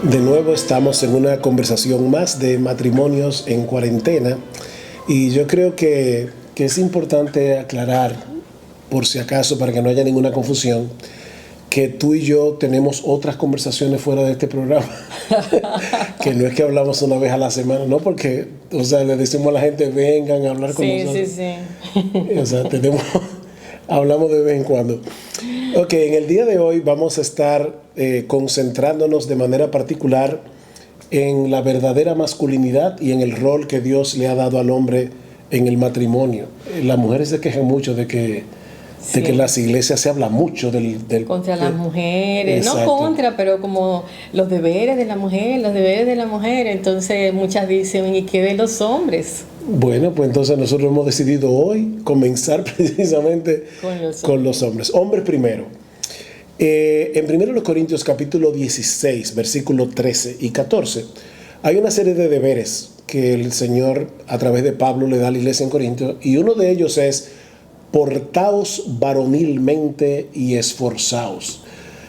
De nuevo estamos en una conversación más de matrimonios en cuarentena y yo creo que es importante aclarar, por si acaso, para que no haya ninguna confusión, que tú y yo tenemos otras conversaciones fuera de este programa, que no es que hablamos una vez a la semana, no, porque, o sea, le decimos a la gente, vengan a hablar con nosotros. Sí. O sea, hablamos de vez en cuando. Ok, en el día de hoy vamos a estar concentrándonos de manera particular en la verdadera masculinidad y en el rol que Dios le ha dado al hombre en el matrimonio. Las mujeres se quejan mucho de que en las iglesias se habla mucho contra las mujeres, exacto. No contra, pero como los deberes de la mujer, entonces muchas dicen, ¿y qué de los hombres? Bueno, pues entonces nosotros hemos decidido hoy comenzar precisamente con los hombres. Hombres primero. En 1 Corintios capítulo 16, versículo 13 y 14, hay una serie de deberes que el Señor a través de Pablo le da a la iglesia en Corinto, y uno de ellos es: portaos varonilmente y esforzaos.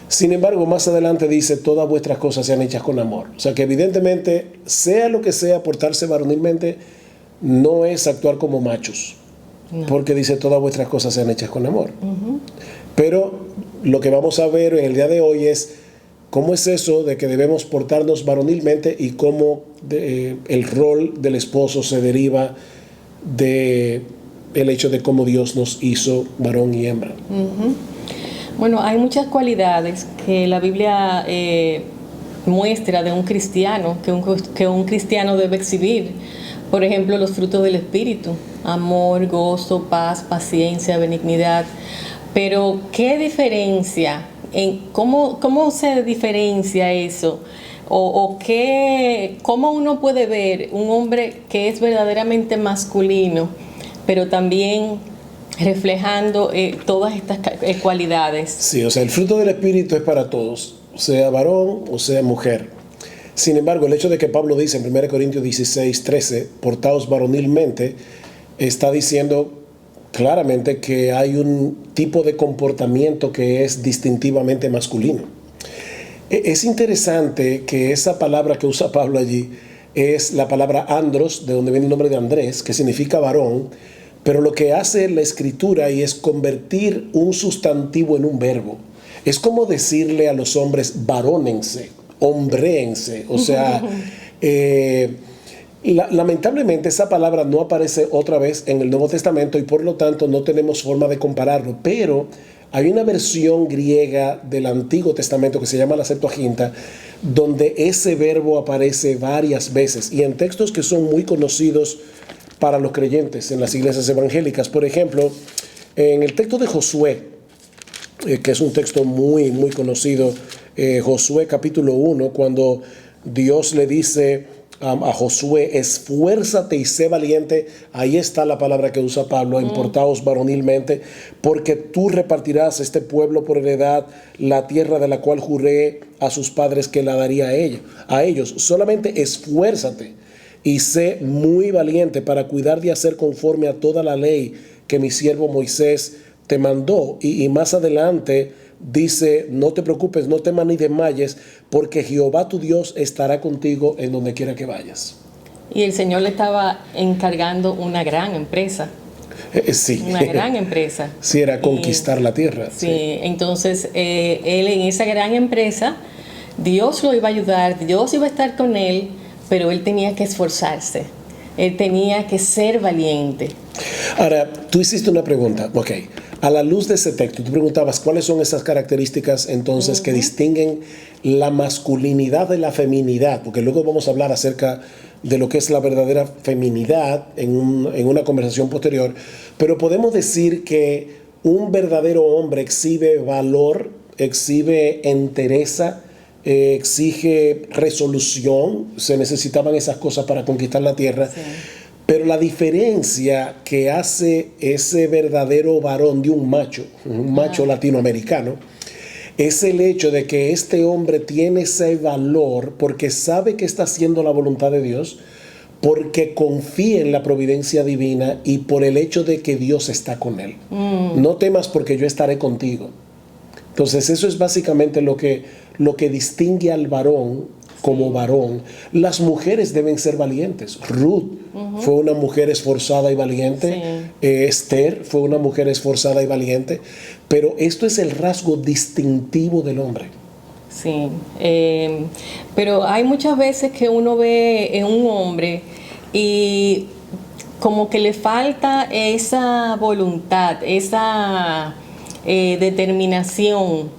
Sin embargo, más adelante dice, todas vuestras cosas sean hechas con amor. O sea que evidentemente, sea lo que sea, portarse varonilmente no es actuar como machos. No. Porque dice, todas vuestras cosas sean hechas con amor. Pero lo que vamos a ver en el día de hoy es cómo es eso de que debemos portarnos varonilmente y cómo el rol del esposo se deriva de el hecho de cómo Dios nos hizo varón y hembra. Bueno, hay muchas cualidades que la Biblia muestra de un cristiano, que un cristiano debe exhibir. Por ejemplo, los frutos del Espíritu: amor, gozo, paz, paciencia, benignidad. Pero, ¿qué diferencia? ¿Cómo se diferencia eso? ¿Cómo uno puede ver un hombre que es verdaderamente masculino, pero también reflejando todas estas cualidades? Sí, o sea, el fruto del Espíritu es para todos, sea varón o sea mujer. Sin embargo, el hecho de que Pablo dice en 1 Corintios 16, 13, portaos varonilmente, está diciendo claramente que hay un tipo de comportamiento que es distintivamente masculino. Es interesante que esa palabra que usa Pablo allí es la palabra andros, de donde viene el nombre de Andrés, que significa varón, pero lo que hace la escritura ahí es convertir un sustantivo en un verbo. Es como decirle a los hombres, varónense, hombréense. O sea, lamentablemente esa palabra no aparece otra vez en el Nuevo Testamento y por lo tanto no tenemos forma de compararlo, pero hay una versión griega del Antiguo Testamento que se llama la Septuaginta, donde ese verbo aparece varias veces y en textos que son muy conocidos para los creyentes en las iglesias evangélicas. Por ejemplo, en el texto de Josué, que es un texto muy, muy conocido, Josué capítulo 1, cuando Dios le dice a Josué, esfuérzate y sé valiente, ahí está la palabra que usa Pablo, portaos varonilmente, porque tú repartirás este pueblo por heredad, la tierra de la cual juré a sus padres que la daría a ellos. Solamente esfuérzate y sé muy valiente para cuidar de hacer conforme a toda la ley que mi siervo Moisés te mandó. Y más adelante dice, no te preocupes, no temas ni desmayes, porque Jehová tu Dios estará contigo en donde quiera que vayas. Y el Señor le estaba encargando una gran empresa. Sí. Una gran empresa. Sí, era conquistar la tierra. Sí, entonces él en esa gran empresa, Dios lo iba a ayudar, Dios iba a estar con él, pero él tenía que esforzarse, él tenía que ser valiente. Ahora, tú hiciste una pregunta, ok. A la luz de ese texto, tú preguntabas cuáles son esas características entonces que distinguen la masculinidad de la feminidad, porque luego vamos a hablar acerca de lo que es la verdadera feminidad en una conversación posterior, pero podemos decir que un verdadero hombre exhibe valor, exhibe entereza, exige resolución. Se necesitaban esas cosas para conquistar la tierra. Sí. Pero la diferencia que hace ese verdadero varón de un macho latinoamericano, es el hecho de que este hombre tiene ese valor porque sabe que está haciendo la voluntad de Dios, porque confía en la providencia divina y por el hecho de que Dios está con él. No temas porque yo estaré contigo. Entonces eso es básicamente lo que distingue al varón como varón. Las mujeres deben ser valientes. Ruth fue una mujer esforzada y valiente. Esther fue una mujer esforzada y valiente. Pero esto es el rasgo distintivo del hombre. Sí, pero hay muchas veces que uno ve en un hombre y como que le falta esa voluntad, esa determinación,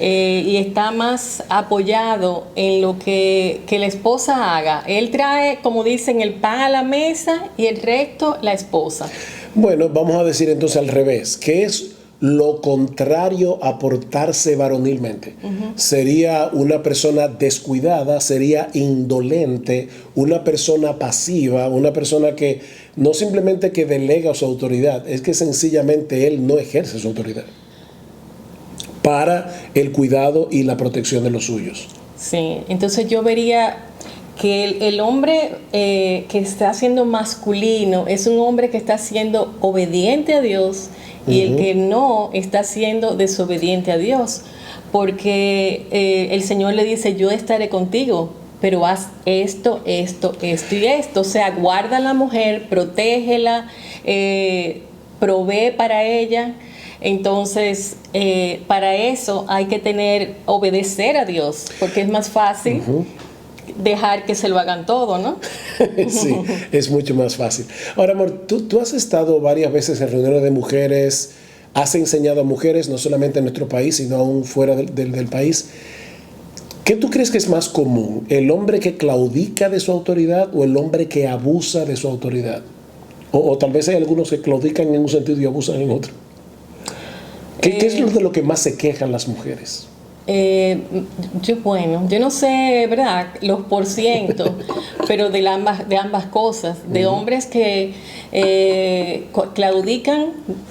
y está más apoyado en lo que la esposa haga. Él trae, como dicen, el pan a la mesa y el resto la esposa. Bueno, vamos a decir entonces al revés, ¿qué es lo contrario a portarse varonilmente? Sería una persona descuidada, sería indolente, una persona pasiva, una persona que no simplemente que delega su autoridad, es que sencillamente él no ejerce su autoridad para el cuidado y la protección de los suyos. Sí, entonces yo vería que el hombre que está siendo masculino es un hombre que está siendo obediente a Dios, y el que no está siendo desobediente a Dios, porque el Señor le dice: yo estaré contigo, pero haz esto, esto, esto y esto. O sea, guarda a la mujer, protégela, provee para ella. Entonces, para eso hay que obedecer a Dios, porque es más fácil dejar que se lo hagan todo, ¿no? Sí, es mucho más fácil. Ahora, amor, tú has estado varias veces en reuniones de mujeres, has enseñado a mujeres, no solamente en nuestro país, sino aún fuera del país. ¿Qué tú crees que es más común? ¿El hombre que claudica de su autoridad o el hombre que abusa de su autoridad? O tal vez hay algunos que claudican en un sentido y abusan en otro. ¿Qué es de lo que más se quejan las mujeres? Yo no sé, ¿verdad?, los porcientos, pero de ambas cosas, de hombres que claudican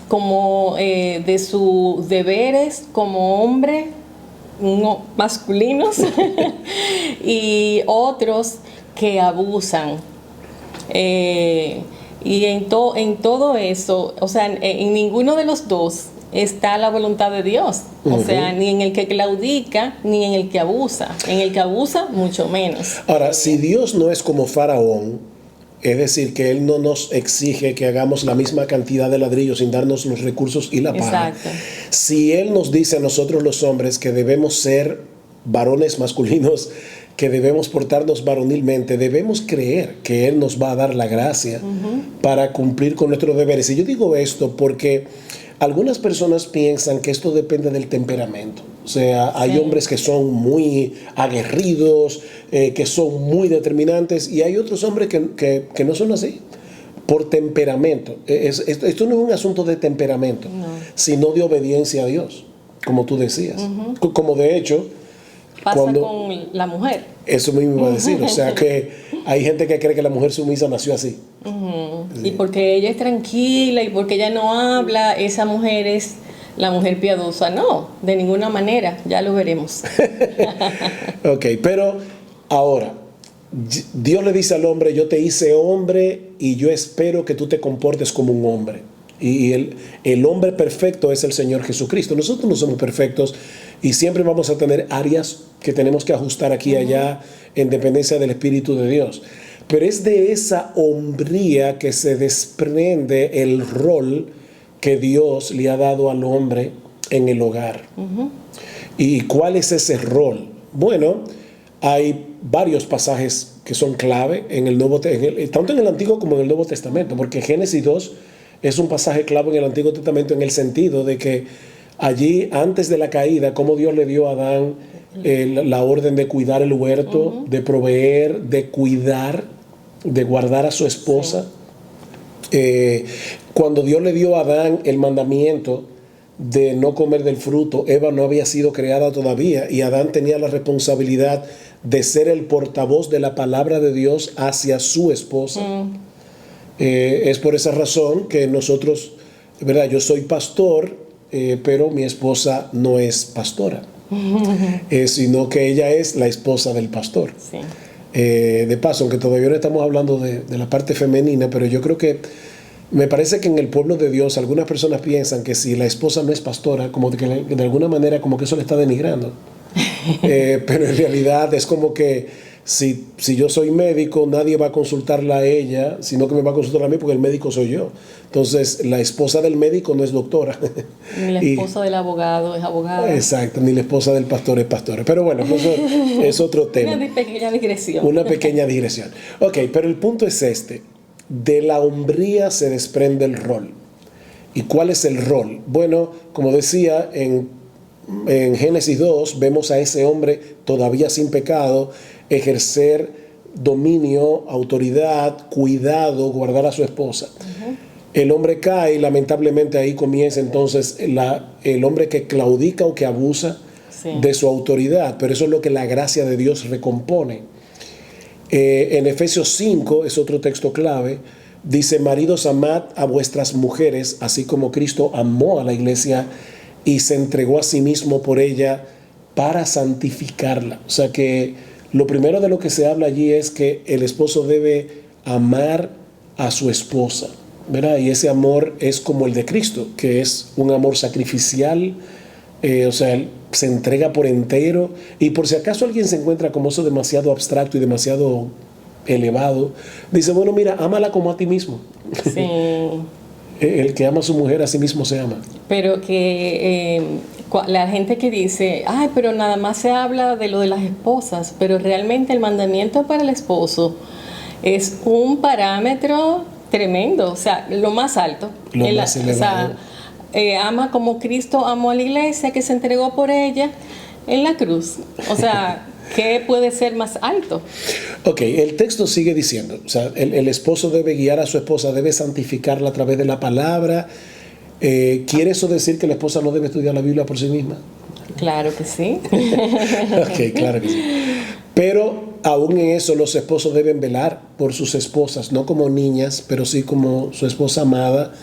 como de sus deberes como hombres masculinos y otros que abusan. Y en todo eso, o sea, en ninguno de los dos está la voluntad de Dios. O sea, ni en el que claudica, ni en el que abusa. En el que abusa, mucho menos. Ahora, si Dios no es como Faraón, es decir, que Él no nos exige que hagamos la misma cantidad de ladrillos sin darnos los recursos y la paga. Exacto. Si Él nos dice a nosotros los hombres que debemos ser varones masculinos, que debemos portarnos varonilmente, debemos creer que Él nos va a dar la gracia para cumplir con nuestros deberes. Y yo digo esto porque algunas personas piensan que esto depende del temperamento. O sea, hay hombres que son muy aguerridos, que son muy determinantes, y hay otros hombres que no son así, por temperamento. Esto no es un asunto de temperamento, sino de obediencia a Dios, como tú decías. Como de hecho pasa con la mujer. Eso mismo iba a decir. O sea, que hay gente que cree que la mujer sumisa nació así. Sí. Y porque ella es tranquila y porque ella no habla, esa mujer es la mujer piadosa. No, de ninguna manera, ya lo veremos. Ok, pero ahora, Dios le dice al hombre: yo te hice hombre y yo espero que tú te comportes como un hombre. Y el hombre perfecto es el Señor Jesucristo. Nosotros no somos perfectos y siempre vamos a tener áreas que tenemos que ajustar aquí y allá en dependencia del Espíritu de Dios. Pero es de esa hombría que se desprende el rol que Dios le ha dado al hombre en el hogar. ¿Y cuál es ese rol? Bueno, hay varios pasajes que son clave en el Nuevo, tanto en el Antiguo como en el Nuevo Testamento, porque Génesis 2 es un pasaje clave en el Antiguo Testamento en el sentido de que allí, antes de la caída, como Dios le dio a Adán la orden de cuidar el huerto, de proveer, de cuidar, de guardar a su esposa. Cuando Dios le dio a Adán el mandamiento de no comer del fruto, Eva no había sido creada todavía y Adán tenía la responsabilidad de ser el portavoz de la palabra de Dios hacia su esposa. Es por esa razón que nosotros, ¿verdad? Yo soy pastor, pero mi esposa no es pastora, sino que ella es la esposa del pastor. Sí. De paso, aunque todavía no estamos hablando de la parte femenina, pero yo creo que me parece que en el pueblo de Dios algunas personas piensan que si la esposa no es pastora, como que de alguna manera como que eso le está denigrando. Pero en realidad es como que si yo soy médico, nadie va a consultarla a ella, sino que me va a consultar a mí porque el médico soy yo. Entonces, la esposa del médico no es doctora. Ni la esposa del abogado es abogada. Exacto, ni la esposa del pastor es pastora. Pero bueno, eso es otro tema. Una pequeña digresión. Una pequeña digresión. Ok, pero el punto es este. De la hombría se desprende el rol. ¿Y cuál es el rol? Bueno, como decía, en Génesis 2 vemos a ese hombre todavía sin pecado ejercer dominio, autoridad, cuidado, guardar a su esposa. El hombre cae y lamentablemente ahí comienza entonces el hombre que claudica o que abusa de su autoridad, pero eso es lo que la gracia de Dios recompone. En Efesios 5 es otro texto clave, dice: maridos, amad a vuestras mujeres, así como Cristo amó a la iglesia y se entregó a sí mismo por ella para santificarla. O sea que lo primero de lo que se habla allí es que el esposo debe amar a su esposa, ¿verdad? Y ese amor es como el de Cristo, que es un amor sacrificial, o sea, él se entrega por entero. Y por si acaso alguien se encuentra como eso demasiado abstracto y demasiado elevado, dice, bueno, mira, ámala como a ti mismo. Sí. El que ama a su mujer a sí mismo se ama. Pero que la gente que dice, ay, pero nada más se habla de lo de las esposas, pero realmente el mandamiento para el esposo es un parámetro tremendo, o sea, lo más alto. Lo más elevado. O sea, ama como Cristo amó a la iglesia, que se entregó por ella en la cruz. O sea, ¿qué puede ser más alto? Ok, el texto sigue diciendo, o sea, el esposo debe guiar a su esposa, debe santificarla a través de la palabra. ¿Quiere eso decir que la esposa no debe estudiar la Biblia por sí misma? Claro que sí. Ok, claro que sí. Pero aún en eso los esposos deben velar por sus esposas, no como niñas, pero sí como su esposa amada.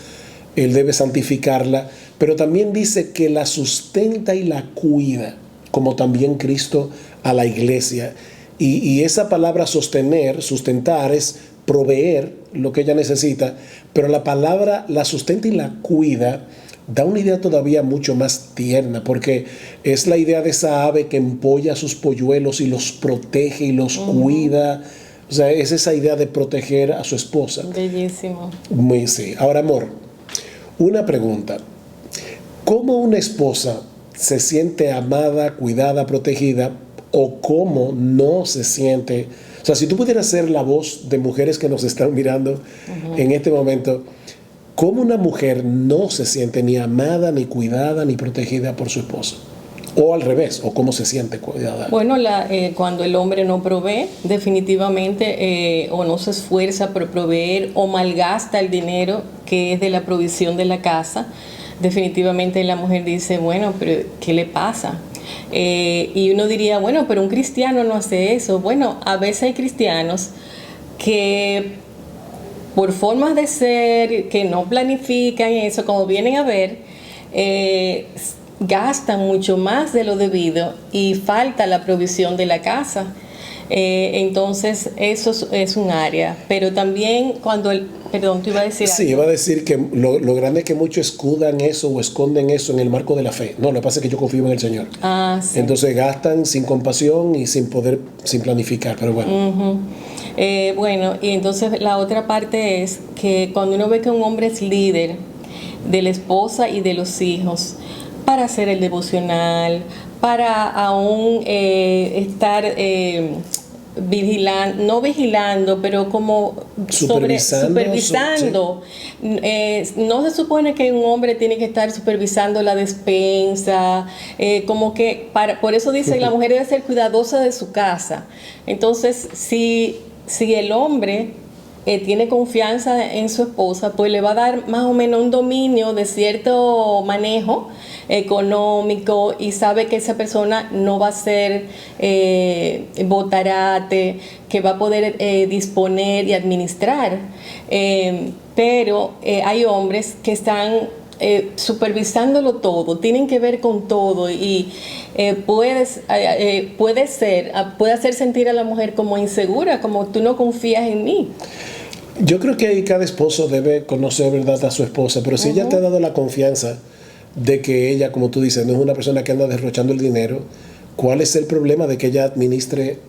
Él debe santificarla, pero también dice que la sustenta y la cuida, como también Cristo a la iglesia. Y esa palabra sostener, sustentar, es proveer lo que ella necesita, pero la palabra la sustenta y la cuida da una idea todavía mucho más tierna, porque es la idea de esa ave que empolla a sus polluelos y los protege y los cuida. O sea, es esa idea de proteger a su esposa. Bellísimo. Muy, sí. Ahora, amor, una pregunta. ¿Cómo una esposa se siente amada, cuidada, protegida, o cómo no se siente? O sea, si tú pudieras ser la voz de mujeres que nos están mirando en este momento, ¿cómo una mujer no se siente ni amada, ni cuidada, ni protegida por su esposo? O al revés, o cómo se siente cuidada. Bueno, cuando el hombre no provee, definitivamente, o no se esfuerza por proveer, o malgasta el dinero que es de la provisión de la casa, definitivamente la mujer dice, bueno, pero ¿qué le pasa? Y uno diría, bueno, pero un cristiano no hace eso. Bueno, a veces hay cristianos que por formas de ser, que no planifican eso, como vienen a ver, gastan mucho más de lo debido y falta la provisión de la casa. Entonces eso es un área, pero también cuando perdón, tú ibas a decir sí, algo. iba a decir que lo grande es que muchos escudan eso o esconden eso en el marco de la fe. No, lo que pasa es que yo confío en el Señor. Sí. Entonces gastan sin compasión y sin planificar, pero bueno. Bueno, y entonces la otra parte es que cuando uno ve que un hombre es líder de la esposa y de los hijos, para hacer el devocional, para aún estar no vigilando, pero como supervisando. No se supone que un hombre tiene que estar supervisando la despensa, como que por eso dice la mujer debe ser cuidadosa de su casa. Entonces, si el hombre tiene confianza en su esposa, pues le va a dar más o menos un dominio de cierto manejo económico y sabe que esa persona no va a ser botarate, que va a poder disponer y administrar. Pero hay hombres que están supervisándolo todo, tienen que ver con todo y puede hacer sentir a la mujer como insegura, como tú no confías en mí. Yo creo que ahí cada esposo debe conocer, ¿verdad?, a su esposa, pero si ella te ha dado la confianza de que ella, como tú dices, no es una persona que anda derrochando el dinero, ¿Cuál es el problema de que ella administre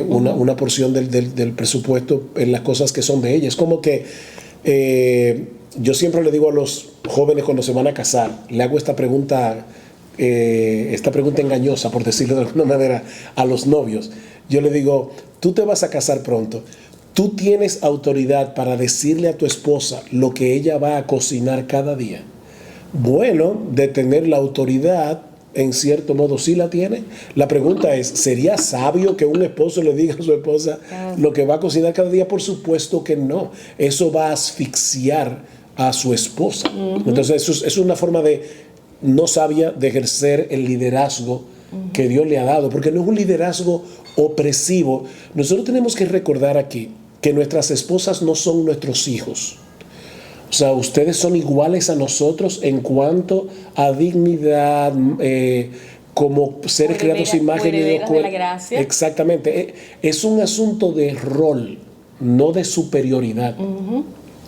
una porción del presupuesto en las cosas que son de ella? Es como que yo siempre le digo a los jóvenes cuando se van a casar, le hago esta pregunta engañosa, por decirlo de alguna manera, a los novios. Yo le digo, tú te vas a casar pronto. ¿Tú tienes autoridad para decirle a tu esposa lo que ella va a cocinar cada día? Bueno, de tener la autoridad, en cierto modo sí la tiene. La pregunta es, ¿sería sabio que un esposo le diga a su esposa lo que va a cocinar cada día? Por supuesto que no. Eso va a asfixiar a su esposa. Entonces eso es una forma no sabia de ejercer el liderazgo que Dios le ha dado, porque no es un liderazgo opresivo. Nosotros tenemos que recordar aquí que nuestras esposas no son nuestros hijos. O sea, ustedes son iguales a nosotros en cuanto a dignidad, como seres creados a imagen y Dios. De la gracia. Exactamente. Es un asunto de rol, no de superioridad.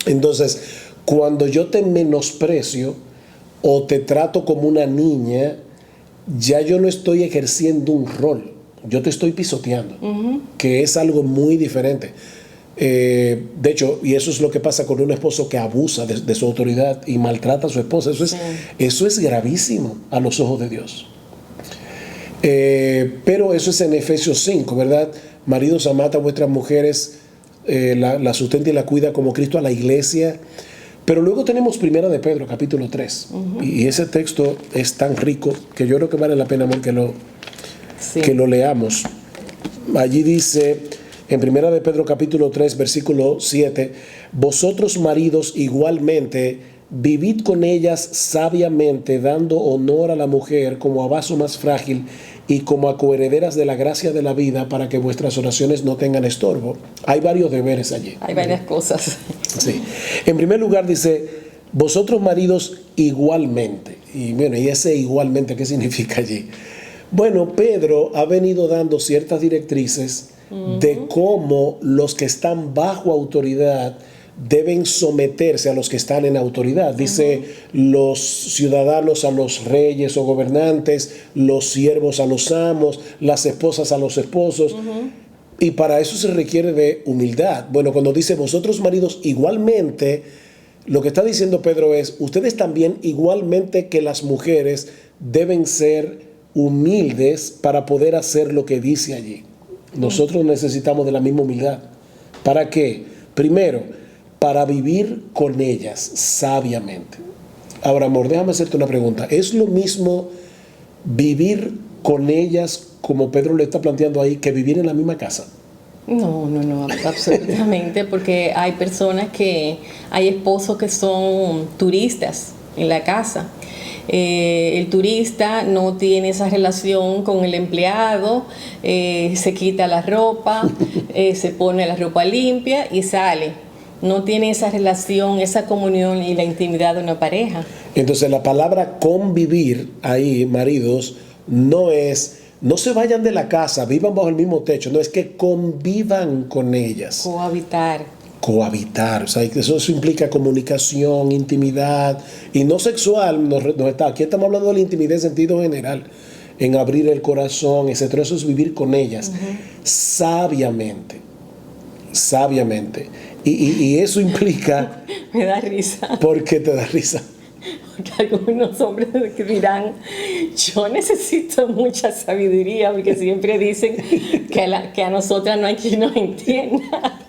Entonces, cuando yo te menosprecio o te trato como una niña, ya yo no estoy ejerciendo un rol, yo te estoy pisoteando, que es algo muy diferente. De hecho, y eso es lo que pasa con un esposo que abusa de su autoridad y maltrata a su esposa. Eso es gravísimo a los ojos de Dios. Pero eso es en Efesios 5, ¿verdad? Maridos, amad a vuestras mujeres, la sustenta y la cuida como Cristo a la iglesia. Pero luego tenemos Primera de Pedro, capítulo 3. Y ese texto es tan rico que yo creo que vale la pena, amor, que lo leamos. Allí dice, en Primera de Pedro, capítulo 3, versículo 7, vosotros maridos igualmente, vivid con ellas sabiamente, dando honor a la mujer como a vaso más frágil y como a coherederas de la gracia de la vida, para que vuestras oraciones no tengan estorbo. Hay varios deberes allí. Hay varias cosas. Sí. En primer lugar dice, vosotros maridos igualmente. Y bueno, ¿y ese igualmente qué significa allí? Bueno, Pedro ha venido dando ciertas directrices de cómo los que están bajo autoridad deben someterse a los que están en autoridad. Dice, los ciudadanos a los reyes o gobernantes, los siervos a los amos, las esposas a los esposos. Y para eso se requiere de humildad. Bueno, cuando dice vosotros maridos igualmente, lo que está diciendo Pedro es, ustedes también igualmente que las mujeres deben ser humildes para poder hacer lo que dice allí. Nosotros necesitamos de la misma humildad. ¿Para qué? Primero, para vivir con ellas sabiamente. Ahora, amor, déjame hacerte una pregunta. ¿Es lo mismo vivir con ellas, como Pedro le está planteando ahí, que vivir en la misma casa? No, absolutamente, porque hay personas hay esposos que son turistas en la casa. El turista no tiene esa relación con el empleado, se quita la ropa, se pone la ropa limpia y sale. No tiene esa relación, esa comunión y la intimidad de una pareja. Entonces la palabra convivir ahí, maridos, no se vayan de la casa, vivan bajo el mismo techo, no es que convivan con ellas. Cohabitar, o sea, eso implica comunicación, intimidad, y no sexual. Aquí estamos hablando de la intimidad en sentido general, en abrir el corazón, etc. Eso es vivir con ellas sabiamente. Y eso implica... Me da risa. ¿Por qué te da risa? Porque algunos hombres que dirán, yo necesito mucha sabiduría, porque siempre dicen que a nosotras no hay quien nos entienda.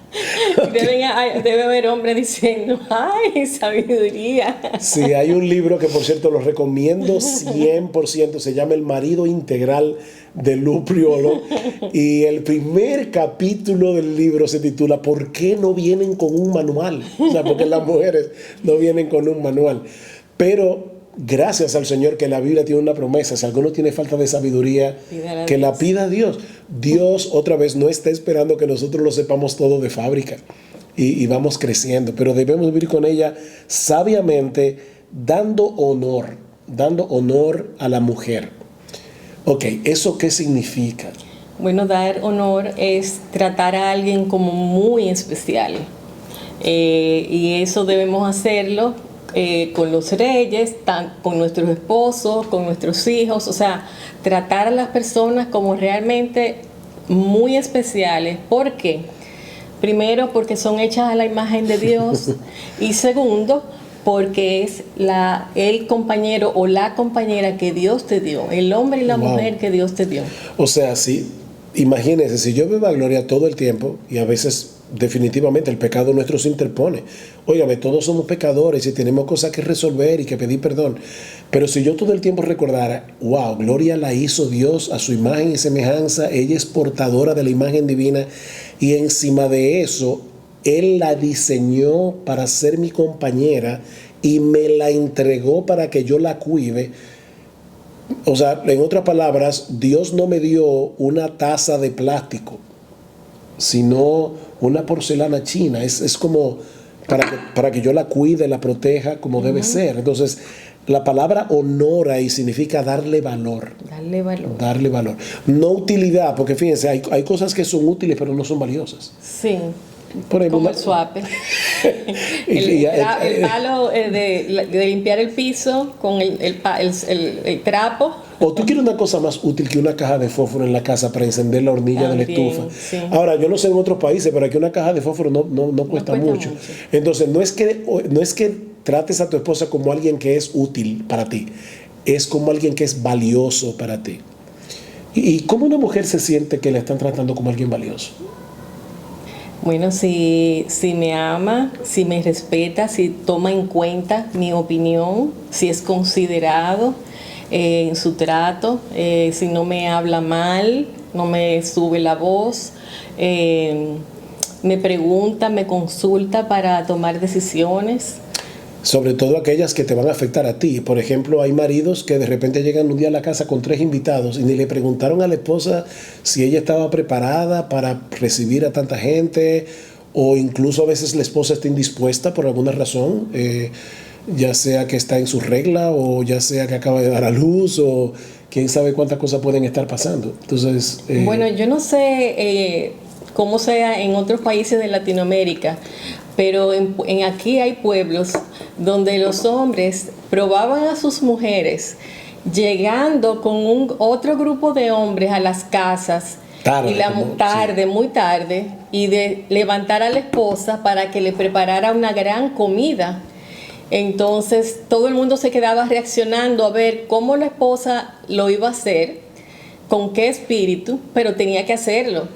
Debe haber hombres diciendo, ¡ay, sabiduría! Sí, hay un libro que, por cierto, lo recomiendo 100%, se llama El marido integral de Lou Priolo, y el primer capítulo del libro se titula ¿Por qué no vienen con un manual? O sea, porque las mujeres no vienen con un manual. Pero gracias al Señor que la Biblia tiene una promesa. Si alguno tiene falta de sabiduría, que la pida a Dios. Dios, otra vez, no está esperando que nosotros lo sepamos todo de fábrica y vamos creciendo, pero debemos vivir con ella sabiamente, dando honor a la mujer. Ok, ¿eso qué significa? Bueno, dar honor es tratar a alguien como muy especial, y eso debemos hacerlo con los reyes, con nuestros esposos, con nuestros hijos, o sea, tratar a las personas como realmente muy especiales. ¿Por qué? Primero, porque son hechas a la imagen de Dios y segundo, porque es el compañero o la compañera que Dios te dio, el hombre y la mujer que Dios te dio. O sea, sí, imagínense, si yo veo a Gloria todo el tiempo y a veces definitivamente el pecado nuestro se interpone. Óigame, todos somos pecadores y tenemos cosas que resolver y que pedir perdón. Pero si yo todo el tiempo recordara, wow, Gloria la hizo Dios a su imagen y semejanza, ella es portadora de la imagen divina y encima de eso, Él la diseñó para ser mi compañera y me la entregó para que yo la cuide. O sea, en otras palabras, Dios no me dio una taza de plástico, sino una porcelana china. Es como para que yo la cuide, la proteja como debe ser. Entonces, la palabra honor ahí significa darle valor. Darle valor. Darle valor. No utilidad, porque fíjense, hay cosas que son útiles pero no son valiosas. Sí. Por ejemplo, como el suape. el palo de limpiar el piso con el trapo. O tú quieres una cosa más útil que una caja de fósforo en la casa para encender la hornilla también, de la estufa. Sí. Ahora, yo no sé en otros países, pero aquí una caja de fósforo no cuesta mucho. Entonces, no es que trates a tu esposa como alguien que es útil para ti, es como alguien que es valioso para ti. ¿Y cómo una mujer se siente que la están tratando como alguien valioso? Bueno, si me ama, si me respeta, si toma en cuenta mi opinión, si es considerado en su trato, si no me habla mal, no me sube la voz, me pregunta, me consulta para tomar decisiones. Sobre todo aquellas que te van a afectar a ti. Por ejemplo, hay maridos que de repente llegan un día a la casa con 3 invitados y ni le preguntaron a la esposa si ella estaba preparada para recibir a tanta gente, o incluso a veces la esposa está indispuesta por alguna razón, ya sea que está en su regla o ya sea que acaba de dar a luz o quién sabe cuántas cosas pueden estar pasando. Entonces, bueno, yo no sé cómo sea en otros países de Latinoamérica, pero en aquí hay pueblos donde los hombres probaban a sus mujeres llegando con otro grupo de hombres a las casas muy tarde, y de levantar a la esposa para que le preparara una gran comida. Entonces todo el mundo se quedaba reaccionando a ver cómo la esposa lo iba a hacer, con qué espíritu, pero tenía que hacerlo.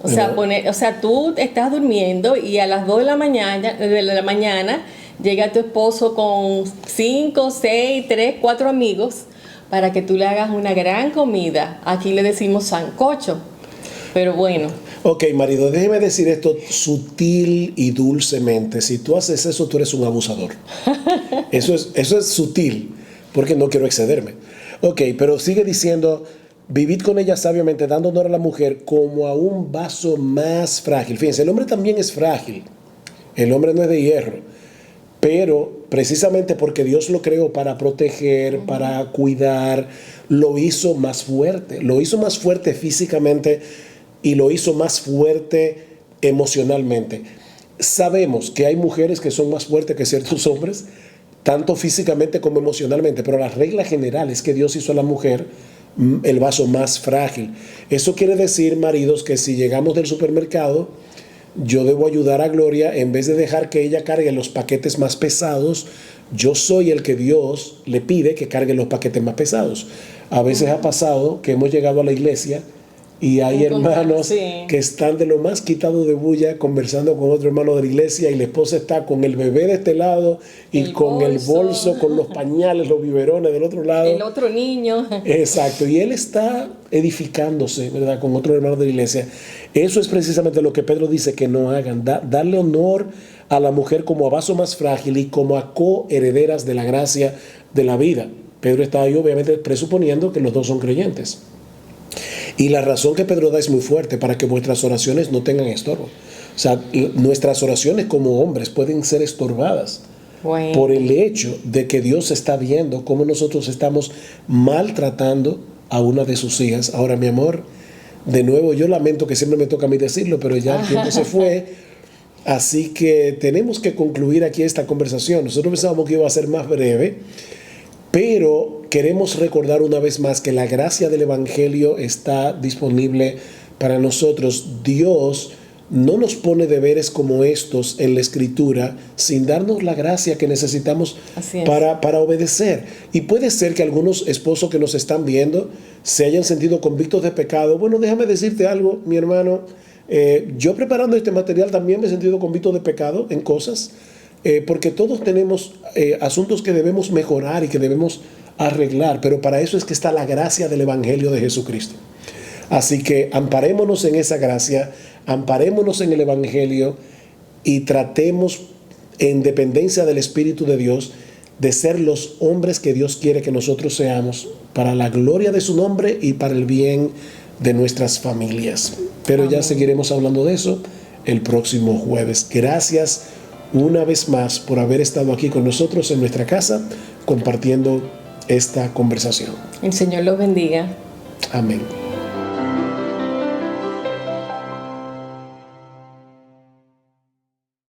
O sea, tú estás durmiendo y a las 2 de la mañana llega tu esposo con 5, 6, 3, 4 amigos para que tú le hagas una gran comida. Aquí le decimos sancocho, pero bueno. Ok, marido, déjeme decir esto sutil y dulcemente. Si tú haces eso, tú eres un abusador. Eso es sutil, porque no quiero excederme. Ok, pero sigue diciendo: vivid con ella sabiamente, dando honor a la mujer como a un vaso más frágil. Fíjense, el hombre también es frágil. El hombre no es de hierro. Pero precisamente porque Dios lo creó para proteger, para cuidar, lo hizo más fuerte. Lo hizo más fuerte físicamente y lo hizo más fuerte emocionalmente. Sabemos que hay mujeres que son más fuertes que ciertos hombres, tanto físicamente como emocionalmente, pero la regla general es que Dios hizo a la mujer el vaso más frágil. Eso quiere decir, maridos, que si llegamos del supermercado, yo debo ayudar a Gloria, en vez de dejar que ella cargue los paquetes más pesados, yo soy el que Dios le pide que cargue los paquetes más pesados. A veces ha pasado que hemos llegado a la iglesia y hay hermanos que están de lo más quitados de bulla conversando con otro hermano de la iglesia, y la esposa está con el bebé de este lado y con el bolso, con los pañales, los biberones del otro lado. El otro niño. Exacto, y él está edificándose, ¿verdad?, con otro hermano de la iglesia. Eso es precisamente lo que Pedro dice que no hagan, darle honor a la mujer como a vaso más frágil y como a coherederas de la gracia de la vida. Pedro está ahí obviamente presuponiendo que los dos son creyentes. Y la razón que Pedro da es muy fuerte, para que vuestras oraciones no tengan estorbo. O sea, nuestras oraciones como hombres pueden ser estorbadas por el hecho de que Dios está viendo cómo nosotros estamos maltratando a una de sus hijas. Ahora, mi amor, de nuevo, yo lamento que siempre me toca a mí decirlo, pero ya el tiempo se fue. Así que tenemos que concluir aquí esta conversación. Nosotros pensábamos que iba a ser más breve, pero queremos recordar una vez más que la gracia del Evangelio está disponible para nosotros. Dios no nos pone deberes como estos en la Escritura sin darnos la gracia que necesitamos para obedecer. Y puede ser que algunos esposos que nos están viendo se hayan sentido convictos de pecado. Bueno, déjame decirte algo, mi hermano. Yo preparando este material también me he sentido convicto de pecado en cosas, porque todos tenemos asuntos que debemos mejorar y que debemos arreglar, pero para eso es que está la gracia del Evangelio de Jesucristo. Así que amparémonos en esa gracia, amparémonos en el Evangelio y tratemos, en dependencia del Espíritu de Dios, de ser los hombres que Dios quiere que nosotros seamos, para la gloria de su nombre y para el bien de nuestras familias. Pero Amén. Ya seguiremos hablando de eso el próximo jueves. Gracias una vez más por haber estado aquí con nosotros en nuestra casa compartiendo esta conversación. El Señor los bendiga. Amén.